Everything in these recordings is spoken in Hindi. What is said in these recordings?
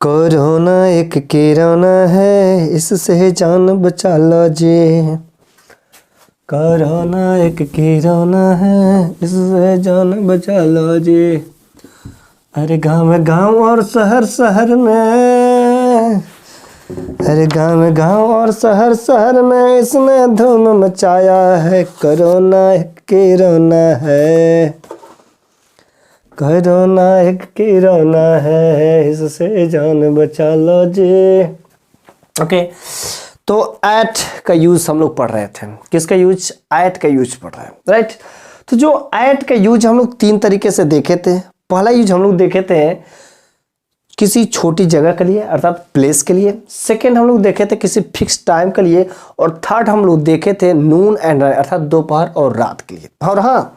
कोरोना एक किराना है, इससे जान बचा लो जी। कोरोना एक किराना है, इससे जान बचा लो जी। अरे गाँव और शहर शहर में, अरे गाँव और शहर शहर में इसने धूम मचाया है। कोरोना एक किराना है, कोरोना एक किराना है, इससे जान बचा लो जी। ओके, तो एट का यूज हम लोग पढ़ रहे थे। किसका यूज? एट का यूज पढ़ रहे हैं, राइट। तो जो एट का यूज हम लोग तीन तरीके से देखे थे। पहला यूज हम लोग देखे थे किसी छोटी जगह के लिए अर्थात प्लेस के लिए। सेकेंड हम लोग देखे थे किसी फिक्स टाइम के लिए। और थर्ड हम लोग देखे थे नून एंड नाइट अर्थात दोपहर और रात के लिए। और हाँ,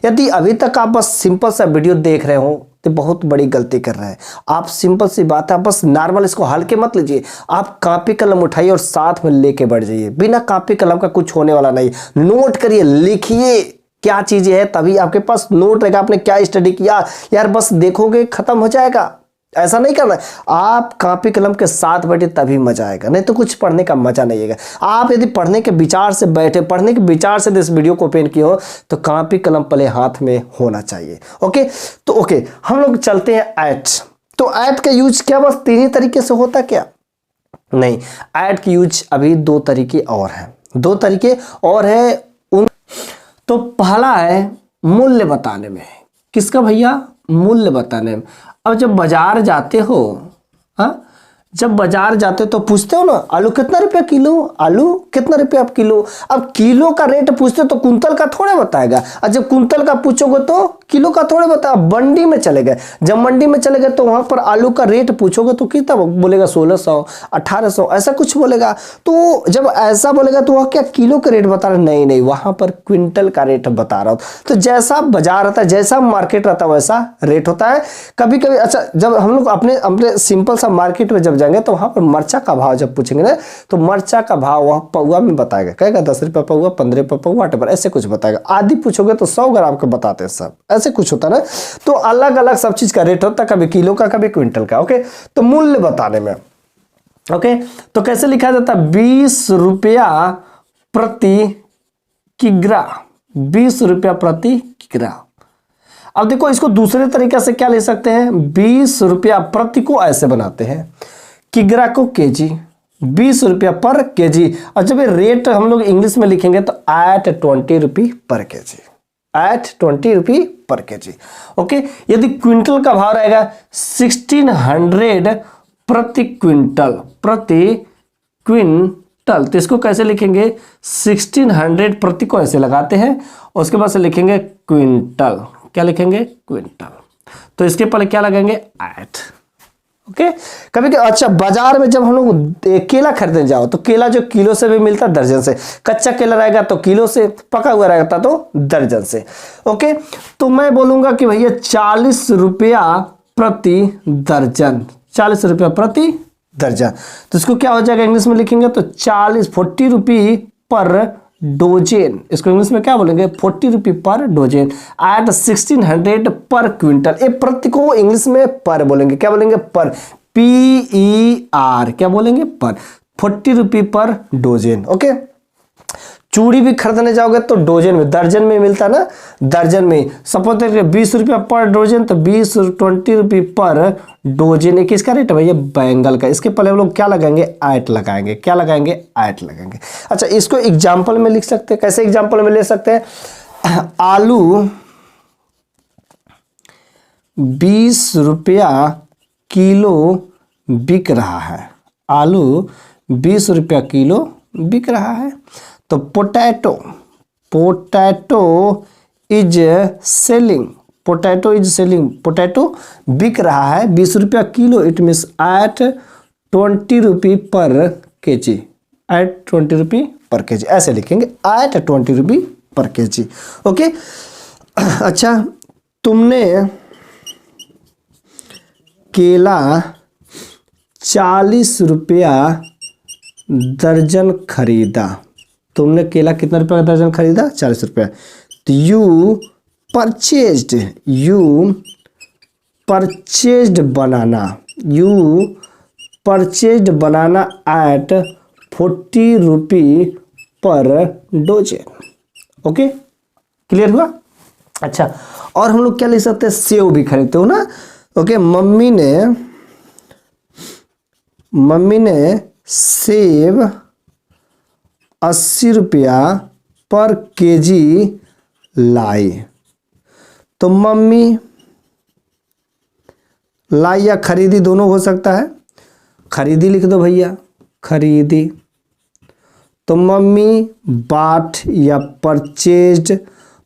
यदि अभी तक आप बस सिंपल सा वीडियो देख रहे हो तो बहुत बड़ी गलती कर रहे हैं आप। सिंपल सी बात है, आप बस नॉर्मल इसको हल्के मत लीजिए। आप कॉपी कलम उठाइए और साथ में लेके बढ़ जाइए। बिना कॉपी कलम का कुछ होने वाला नहीं। नोट करिए, लिखिए क्या चीजें है, तभी आपके पास नोट रहेगा। आपने क्या स्टडी किया यार, बस देखोगे खत्म हो जाएगा। ऐसा नहीं करना, आप कॉपी कलम के साथ बैठे तभी मजा आएगा, नहीं तो कुछ पढ़ने का मजा नहीं आएगा। आप यदि पढ़ने के विचार से बैठे, पढ़ने के विचार से इस वीडियो को ओपन किए हो तो कॉपी कलम पहले हाथ में होना चाहिए। ओके, तो ओके हम लोग चलते हैं एट। तो एट का यूज क्या बस तीन ही तरीके से होता क्या? नहीं, एट की यूज अभी दो तरीके और हैं। दो तरीके और है उन। तो पहला है मूल्य बताने में। किसका भैया? मूल्य बताने में। अब जब बाजार जाते हो, हाँ, जब बाजार जाते हो तो पूछते हो ना, आलू कितना रुपया किलो, आलू कितना रुपया आप किलो। अब किलो का रेट पूछते हो तो कुंतल का थोड़े बताएगा। और जब कुंतल का पूछोगे तो किलो का थोड़े बताएगा। मंडी में चले गए, जब मंडी में चले गए तो वहां पर आलू का रेट पूछोगे तो कितना बोलेगा? 1600, 1800 ऐसा कुछ बोलेगा। तो जब ऐसा बोलेगा तो वह क्या किलो का रेट बता रहा? नहीं नहीं, वहां पर क्विंटल का रेट बता रहा हूं। तो जैसा बाजार रहता है, जैसा मार्केट रहता है वैसा रेट होता है। कभी कभी अच्छा, जब हम लोग अपने अपने सिंपल सा मार्केट में जब जाएंगे तो वहां पर मरचा का भाव जब पूछेंगे ना, तो मरचा का भाव वह पौवा में बताएगा। कहेगा 10 रुपया पौवा, 15 रुपया पौवा, वhatever ऐसे कुछ बताएगा। आदि पूछोगे तो 100 ग्राम का बताते हैं सब, ऐसे कुछ होता है ना। तो अलग अलग सब चीज का रेट होता है, कभी किलो का कभी क्विंटल का। ओके, तो मूल्य बताने में ओके, तो कैसे लिखा जाता है? 20 रुपया प्रति किग्रा, 20 रुपया प्रति किग्रा। अब देखो इसको दूसरे तरीके से क्या ले सकते हैं? 20 रुपया प्रति को ऐसे बनाते हैं, किग्रा को केजी, 20 रुपया पर केजी। और जब ये रेट हम लोग इंग्लिश में लिखेंगे तो एट 20 रुपी पर केजी, एट 20 रुपी पर केजी। ओके, यदि क्विंटल का भाव रहेगा 1600 प्रति क्विंटल, प्रति क्विंटल, तो इसको कैसे लिखेंगे? 1600 प्रति को ऐसे लगाते हैं और उसके बाद से लिखेंगे क्विंटल। क्या लिखेंगे? क्विंटल। तो इसके पहले क्या लगाएंगे? एट। ओके, कभी अच्छा बाजार में जब हम लोग केला खरीदने जाओ तो केला जो किलो से भी मिलता है दर्जन से। कच्चा केला रहेगा तो किलो से, पका हुआ रहेगा तो दर्जन से। ओके, तो मैं बोलूंगा कि भैया 40 रुपया प्रति दर्जन, 40 रुपया प्रति दर्जन। तो इसको क्या हो जाएगा इंग्लिश में लिखेंगे तो 40 रुपी पर डोजेन। इसको इंग्लिश में क्या बोलेंगे? 40 रुपी पर डोजेन एट 1600 पर क्विंटल। ये प्रति को इंग्लिश में पर बोलेंगे। क्या बोलेंगे? पर, PER। क्या बोलेंगे? पर, 40 रुपी पर डोजेन। ओके, चूड़ी भी खरीदने जाओगे तो डोजन में, दर्जन में मिलता है ना, दर्जन में। सपोज 20 रुपया पर डोजन, तो 20 रुपये पर डोजन। ये किसका रेट है भैया? बैंगल का। इसके पहले हम लोग क्या लगाएंगे? एट लगाएंगे। क्या लगाएंगे? एट लगाएंगे। अच्छा, इसको एग्जाम्पल में लिख सकते हैं। कैसे एग्जाम्पल में ले सकते हैं? आलू 20 रुपया किलो बिक रहा है, आलू 20 रुपया किलो बिक रहा है। तो potato, potato is selling, potato is selling, potato बिक रहा है 20 रुपया kilo. It means eight 20 rupee per KG, eight 20 rupee per KG. ऐसे लिखेंगे, एट 20 रुपी पर केजी। ओके, अच्छा, तुमने केला 40 रुपया दर्जन खरीदा। तुमने केला कितना रुपया का दर्जन खरीदा? 40 रुपया। तो you purchased banana, you purchase banana at 40 rupee per dozen. Okay, clear हुआ? अच्छा, और हम लोग क्या लिख सकते हैं, सेव भी खरीदते हो ना। ओके, मम्मी ने सेव 80 रुपया पर केजी लाई। तो मम्मी लाई या खरीदी दोनों हो सकता है, खरीदी लिख दो भैया, खरीदी। तो मम्मी बॉट या purchased,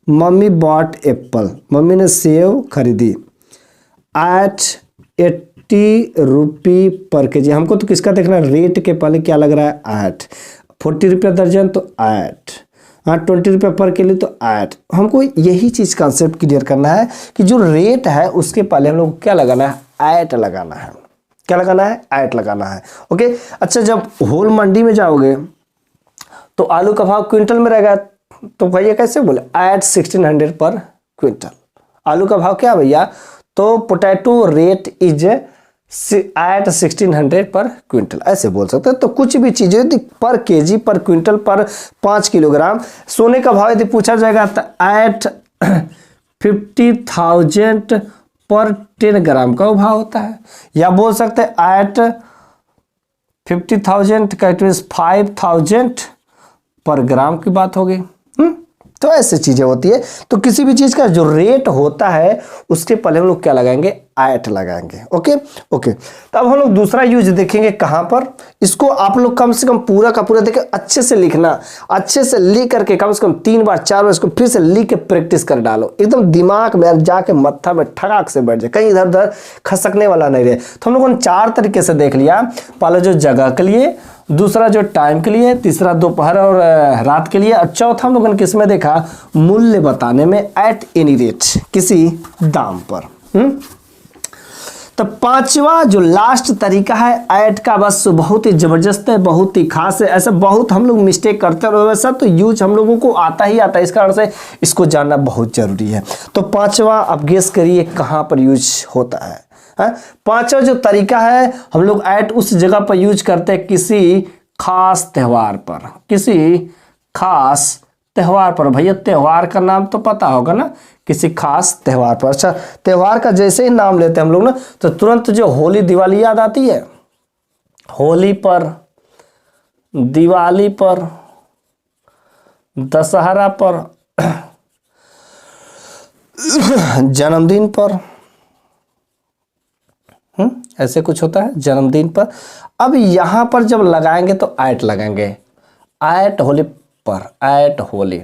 mummy bought apple, mummy ने सेव खरीदी एट 80 रुपी पर केजी। हमको तो किसका देखना है, रेट के पहले क्या लग रहा है, एट। 40 रुपया दर्जन तो एट, हाँ 20 रुपये पर किलो तो एट। हमको यही चीज़ कंसेप्ट क्लियर करना है कि जो रेट है उसके पहले हम लोग क्या लगाना है, एट लगाना है। क्या लगाना है, एट लगाना है। ओके, अच्छा, जब होल मंडी में जाओगे तो आलू का भाव क्विंटल में रहेगा, तो भैया कैसे बोले, एट 1600 पर क्विंटल। आलू का भाव क्या भैया, तो पोटैटो रेट इज एट 1600 पर क्विंटल, ऐसे बोल सकते हैं। तो कुछ भी चीज़ें यदि पर केजी, पर क्विंटल, पर 5 किलोग्राम, सोने का भाव यदि पूछा जाएगा तो एट 50,000 पर 10 ग्राम का भाव होता है, या बोल सकते हैं एट 50,000 का, इट मीन्स 5,000 पर ग्राम की बात होगी। तो ऐसे चीजें होती है। तो किसी भी चीज का जो रेट होता है उसके पहले हम लोग क्या लगाएंगे, एट लगाएंगे। ओके ओके, तो अब हम लोग दूसरा यूज देखेंगे कहां पर। इसको आप लोग कम से कम पूरा का पूरा देखें, अच्छे से लिखना, अच्छे से लिख करके कम से कम 3 बार 4 बार इसको फिर से लिख के प्रैक्टिस कर डालो, एकदम दिमाग में जाके मत्था में ठगाक से बैठ जाए, कहीं इधर उधर खसकने वाला नहीं रहे। तो हम लोगों ने 4 तरीके से देख लिया, पहले जो जगह के लिए, दूसरा जो टाइम के लिए, तीसरा दोपहर और रात के लिए, और चौथा हम लोगों ने किस में देखा, मूल्य बताने में, एट एनी रेट, किसी दाम पर। तो 5वां जो लास्ट तरीका है ऐड का, बस बहुत ही जबरदस्त है, बहुत ही खास है। ऐसा बहुत हम लोग मिस्टेक करते हैं, वैसा तो यूज हम लोगों को आता ही आता है, इस कारण से इसको जानना बहुत जरूरी है। तो 5वां आप गेस करिए कहां पर यूज होता है। 5वां जो तरीका है, हम लोग ऐट उस जगह पर यूज करते हैं किसी खास त्यौहार पर, किसी खास त्यौहार पर। भैया त्यौहार का नाम तो पता होगा ना, किसी खास त्यौहार पर। अच्छा, त्यौहार का जैसे ही नाम लेते हैं हम लोग ना, तो तुरंत जो होली दिवाली याद आती है। होली पर, दिवाली पर, दशहरा पर, जन्मदिन पर, ऐसे कुछ होता है जन्मदिन पर। अब यहां पर जब लगाएंगे तो ऐट लगाएंगे, ऐट होली पर, at Holi,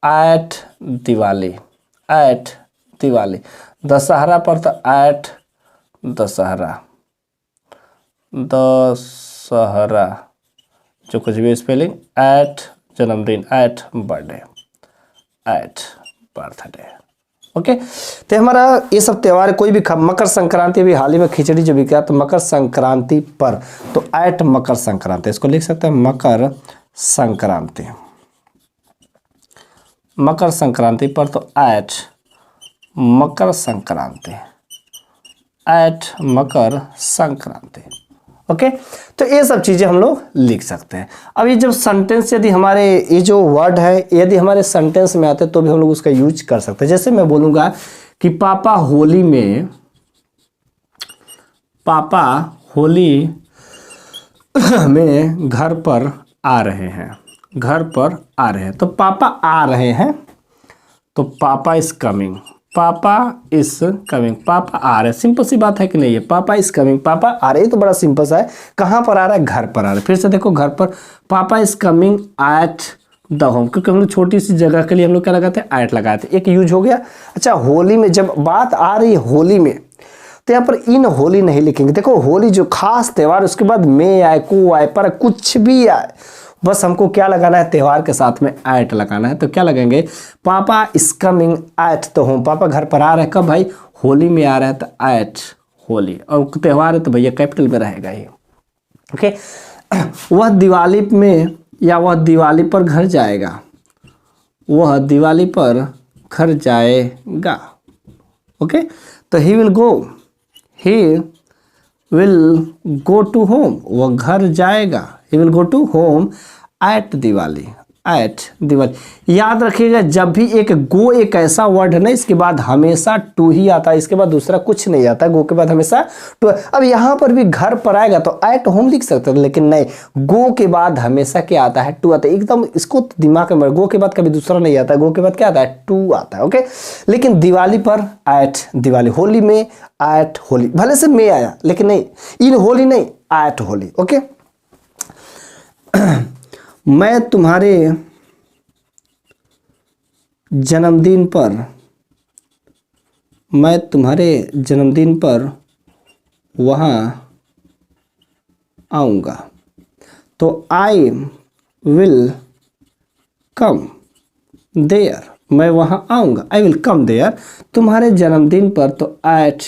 at Diwali, at Diwali. Dussehra पर तो ऐट दशहरा, दशहरा जो कुछ भी स्पेलिंग, ऐट जन्मदिन, at birthday, at birthday. Okay, तो हमारा ये सब त्यौहार, कोई भी मकर संक्रांति, भी हाल ही में खिचड़ी जो भी किया, तो मकर संक्रांति पर तो ऐट मकर संक्रांति, इसको लिख सकते हैं मकर संक्रांति। मकर संक्रांति पर तो eight Makar Sankranti, eight Makar Sankranti. Okay, तो ये सब चीजें हम लोग लिख सकते हैं। अब ये जब सेंटेंस, यदि हमारे ये जो वर्ड है यदि हमारे सेंटेंस में आते तो भी हम लोग उसका यूज कर सकते हैं। जैसे मैं बोलूंगा कि पापा होली में, पापा होली में घर पर आ रहे हैं, घर पर आ रहे हैं। तो पापा आ रहे हैं, तो पापा इज कमिंग, पापा इज कमिंग, पापा आ रहे हैं। सिंपल सी बात है कि नहीं है, पापा इज कमिंग, पापा आ रहे हैं, तो बड़ा सिंपल सा है। कहाँ पर आ रहा है, घर पर आ रहा है। फिर से देखो, घर पर, पापा is coming at the home, क्योंकि हम लोग छोटी सी जगह के लिए हम लोग क्या लगाते हैं, एट लगाते हैं, एक यूज हो गया। अच्छा, होली में जब बात आ रही है होली में, तो यहाँ पर इन होली नहीं लिखेंगे। देखो, होली जो खास त्यौहार, उसके बाद में आए, को आए, पर कुछ भी आए, बस हमको क्या लगाना है, त्यौहार के साथ में एट लगाना है। तो क्या लगेंगे, पापा is coming at the home, पापा घर पर आ रहे हैं, कब भाई, होली में आ रहा है, तो एट होली, और त्यौहार है तो भैया कैपिटल में रहेगा ही। ओके, वह दिवाली में, या वह दिवाली पर घर जाएगा, वह दिवाली पर घर जाएगा। ओके, तो he will go, he will go to home, वह घर जाएगा, he will go to home at Diwali, at Diwali. याद रखिएगा जब भी एक गो एक ऐसा वर्ड है ना, इसके बाद हमेशा टू ही आता है, इसके बाद दूसरा कुछ नहीं आता, गो के बाद हमेशा टू। अब यहाँ पर भी घर पर आएगा तो एट होम लिख सकते थे, लेकिन नहीं, गो के बाद हमेशा क्या आता है, टू आता है। एकदम इसको दिमाग में, गो के बाद कभी दूसरा नहीं आता, गो के बाद क्या आता है, टू आता है। ओके, लेकिन दिवाली पर एट दिवाली, होली में एट होली, भले से में आया लेकिन नहीं, इन होली नहीं, एट होली। ओके, मैं तुम्हारे जन्मदिन पर, मैं तुम्हारे जन्मदिन पर वहाँ आऊँगा, तो आई विल कम देयर, मैं वहाँ आऊँगा, आई विल कम देयर। तुम्हारे जन्मदिन पर तो at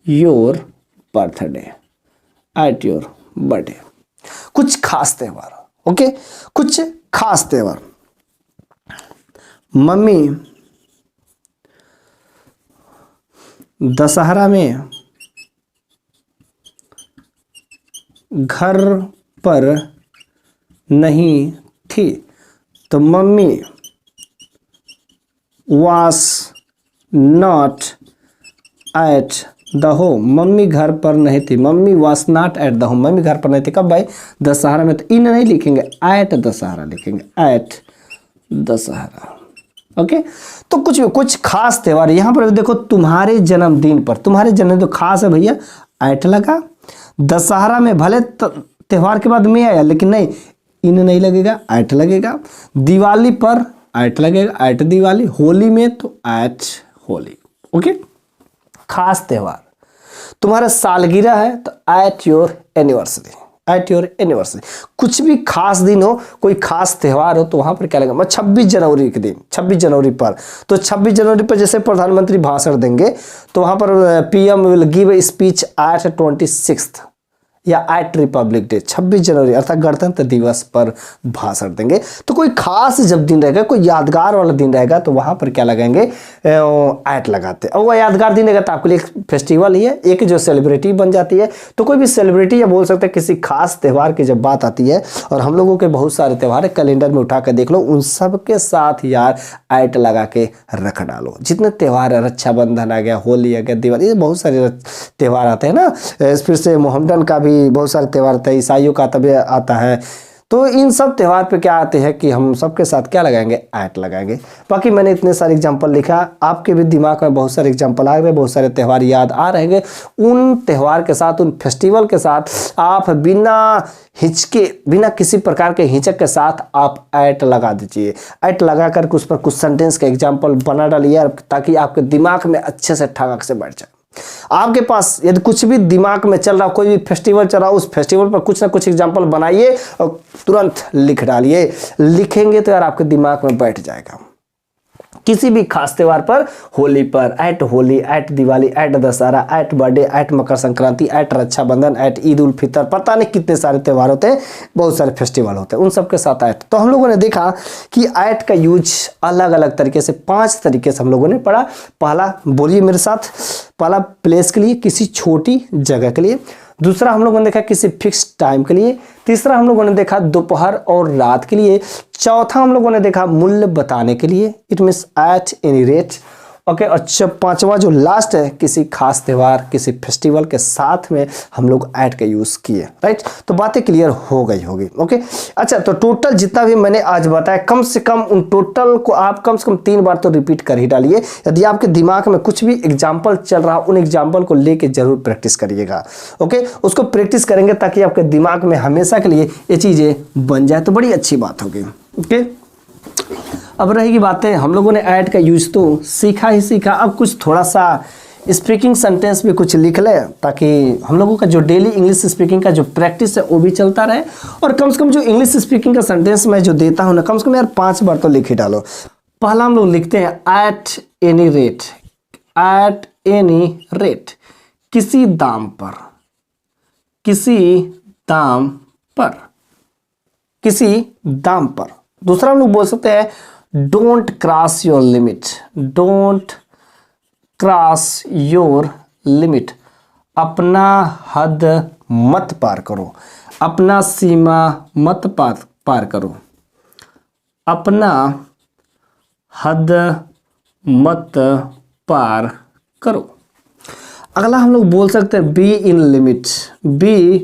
your birthday, at your birthday. कुछ खास त्योहार, ओके, कुछ खास त्योहार। मम्मी दशहरा में घर पर नहीं थी, तो mummy was not at the home, mummy घर पर नहीं थी, mummy was not at the home, mummy घर पर नहीं थी। कब भाई, दशहरा में। तो इन नहीं लिखेंगे, एट दशहरा लिखेंगे, एट दशहरा। ओके, तो कुछ खास त्योहार यहाँ पर देखो, तुम्हारे जन्मदिन पर, तुम्हारे जन्मदिन तो खास है भैया, एट लगा। दशहरा में भले त्योहार के बाद में आया, लेकिन नहीं, इन नहीं लगेगा, एट लगेगा। दिवाली पर एट लगेगा, एट दिवाली। होली में तो एट होली। ओके, खास त्योहार। तुम्हारा सालगिरह है तो at your anniversary, at your anniversary. कुछ भी खास दिन हो, कोई खास त्योहार हो, तो वहां पर क्या लगेगा, 26 जनवरी के दिन, 26 जनवरी पर, तो 26 जनवरी पर जैसे प्रधानमंत्री भाषण देंगे तो वहां पर PM will give a speech at 26th या एट रिपब्लिक डे, 26 जनवरी अर्थात गणतंत्र दिवस पर भाषण देंगे। तो कोई खास जब दिन रहेगा, कोई यादगार वाला दिन रहेगा, तो वहां पर क्या लगाएंगे, एट लगाते हैं। और वह यादगार दिन रहेगा तो आपके लिए एक फेस्टिवल ही है, एक जो सेलिब्रिटी बन जाती है। तो कोई भी सेलिब्रिटी या बोल सकते हैं किसी खास त्यौहार की जब बात आती है, और हम लोगों के बहुत सारे त्यौहार है, कैलेंडर में उठा कर देख लो, उन सब के साथ यार एट लगा के रख डालो। जितने त्यौहार है, रक्षाबंधन आ गया, होली आ गया, दिवाली, ये बहुत सारे त्यौहार आते हैं ना, फिर से मोहम्मदन का भी बहुत सारे त्यौहार आते हैं, ईसाइयों का तभी आता है। तो इन सब त्यौहार पे क्या आते हैं कि हम सबके साथ क्या लगाएंगे, एट लगाएंगे। बाकी मैंने इतने सारे एग्जांपल लिखा, आपके भी दिमाग में बहुत सारे एग्जांपल आ रहे, बहुत सारे त्यौहार याद आ रहेंगे। उन त्यौहार के साथ, उन फेस्टिवल के साथ आप बिना हिचके, बिना किसी प्रकार के हिचक के साथ आप एट लगा दीजिए। एट लगा कर उस पर कुछ सेंटेंस का एग्जाम्पल बना डालिए, ताकि आपके दिमाग में अच्छे से ठगक से बैठ जाए। आपके पास यदि कुछ भी दिमाग में चल रहा, कोई भी फेस्टिवल चल रहा, उस फेस्टिवल पर कुछ ना कुछ एग्जांपल बनाइए और तुरंत लिख डालिए। लिखेंगे तो यार आपके दिमाग में बैठ जाएगा। किसी भी खास त्योहार पर, होली पर at Holi, at Diwali, at Dussehra, at birthday, at Makar Sankranti, at Raksha Bandhan, at Eid ul Fitr, पता नहीं कितने सारे त्यौहार होते हैं, बहुत सारे फेस्टिवल होते हैं, उन सब के साथ एट। तो हम लोगों ने देखा कि एट का यूज अलग अलग तरीके से, 5 तरीके से हम लोगों ने पढ़ा। पहला, बोलिए मेरे साथ, पहला प्लेस के लिए, किसी छोटी जगह के लिए। दूसरा हम लोगों ने देखा किसी फिक्स टाइम के लिए। तीसरा हम लोगों ने देखा दोपहर और रात के लिए। चौथा हम लोगों ने देखा मूल्य बताने के लिए, it means at any rate. Okay, और पांचवा जो लास्ट है, किसी खास त्यौहार, किसी फेस्टिवल के साथ में हम लोग एट का यूज किए। राइट, तो बातें क्लियर हो गई होगी। ओके, अच्छा, तो टोटल जितना भी मैंने आज बताया, कम से कम उन टोटल को आप कम से कम 3 बार तो रिपीट कर ही डालिए। यदि आपके दिमाग में कुछ भी एग्जाम्पल चल रहा, उन एग्जाम्पल को लेके जरूर प्रैक्टिस करिएगा। ओके, उसको प्रैक्टिस करेंगे ताकि आपके दिमाग में हमेशा के लिए ये चीजें बन जाए, तो बड़ी अच्छी बात होगी। ओके, अब रहेगी बातें, हम लोगों ने ऐड का यूज तो सीखा ही सीखा, अब कुछ थोड़ा सा स्पीकिंग सेंटेंस भी कुछ लिख ले, ताकि हम लोगों का जो डेली इंग्लिश स्पीकिंग का जो प्रैक्टिस है वो भी चलता रहे। और कम से कम जो इंग्लिश स्पीकिंग का सेंटेंस मैं जो देता हूँ ना, कम से कम यार 5 बार तो लिख ही डालो। पहला हम लोग लिखते हैं at any rate, at any rate, किसी दाम पर, किसी दाम पर, किसी दाम पर। दूसरा हम लोग बोल सकते हैं don't cross your limit, don't cross your limit, अपना हद मत पार करो, अपना सीमा मत पार करो, अपना हद मत पार करो। अगला हम लोग बोल सकते हैं be in limit, be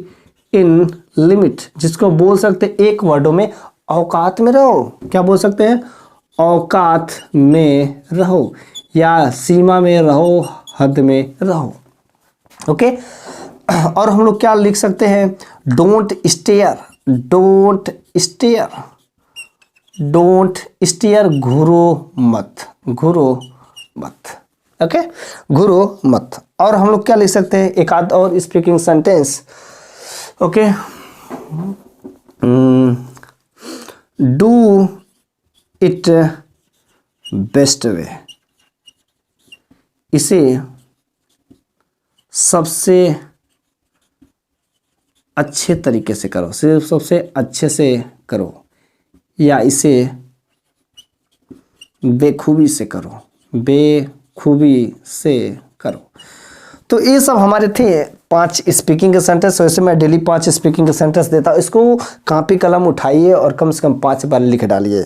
in limit, जिसको बोल सकते हैं एक वर्डों में औकात में रहो। क्या बोल सकते हैं? औकात में रहो या सीमा में रहो, हद में रहो। ओके, और हम लोग क्या लिख सकते हैं? Don't stare, don't stare, don't stare, घूरो मत, घूरो मत। ओके, घूरो मत। और हम लोग क्या लिख सकते हैं? एक आध और speaking sentence. Okay, do it best way, इसे सबसे अच्छे तरीके से करो, सिर्फ सबसे अच्छे से करो, या इसे बेखूबी से करो, बेखूबी से करो। तो ये सब हमारे थे 5 स्पीकिंग के सेंटेंस। वैसे मैं डेली 5 स्पीकिंग के सेंटेंस देता हूँ। इसको कॉपी कलम उठाइए और कम से कम 5 बार लिख डालिए।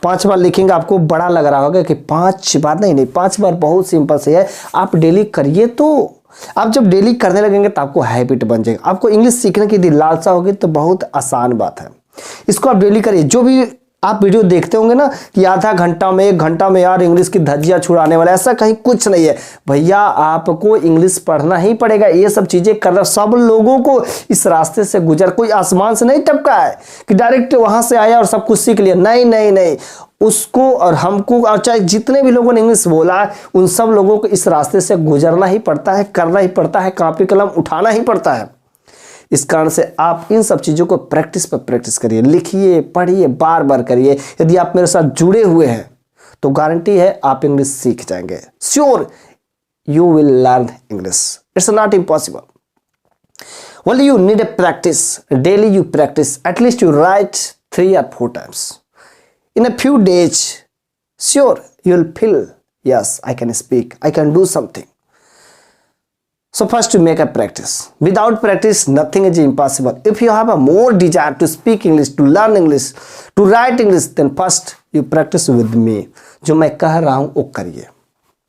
5 बार लिखेंगे, आपको बड़ा लग रहा होगा कि 5 बार नहीं, 5 बार बहुत सिंपल से है। आप डेली करिए, तो आप जब डेली करने लगेंगे तो आपको हैबिट बन जाएगा। आपको इंग्लिश सीखने की यदि लालसा होगी तो बहुत आसान बात है। इसको आप डेली करिए। जो भी आप वीडियो देखते होंगे ना कि आधा घंटा में 1 घंटा में यार इंग्लिश की धज्जियां छुड़ाने वाला, ऐसा कहीं कुछ नहीं है भैया। आपको इंग्लिश पढ़ना ही पड़ेगा। ये सब चीजें करना, सब लोगों को इस रास्ते से गुजर, कोई आसमान से नहीं टपका है कि डायरेक्ट वहां से आया और सब कुछ सीख लिया। नहीं नहीं नहीं, उसको और हमको और चाहे जितने भी लोगों ने इंग्लिश बोला है उन सब लोगों को इस रास्ते से गुजरना ही पड़ता है, करना ही पड़ता है, कॉपी कलम उठाना ही पड़ता है। इस कारण से आप इन सब चीज़ों को प्रैक्टिस पर प्रैक्टिस करिए, लिखिए, पढ़िए, बार बार करिए। यदि आप मेरे साथ जुड़े हुए हैं तो गारंटी है आप इंग्लिश सीख जाएंगे। Sure you will learn English, it's not impossible. Only you need a practice. Daily you practice. At least you write 3 or 4 times. In a few days, sure you'll feel, yes, I can speak, I can do something. So first you make a practice. Without practice, nothing is impossible. If you have a more desire to speak English, to learn English, to write English, then first you practice with me. जो मैं कह रहा हूँ वो करिए।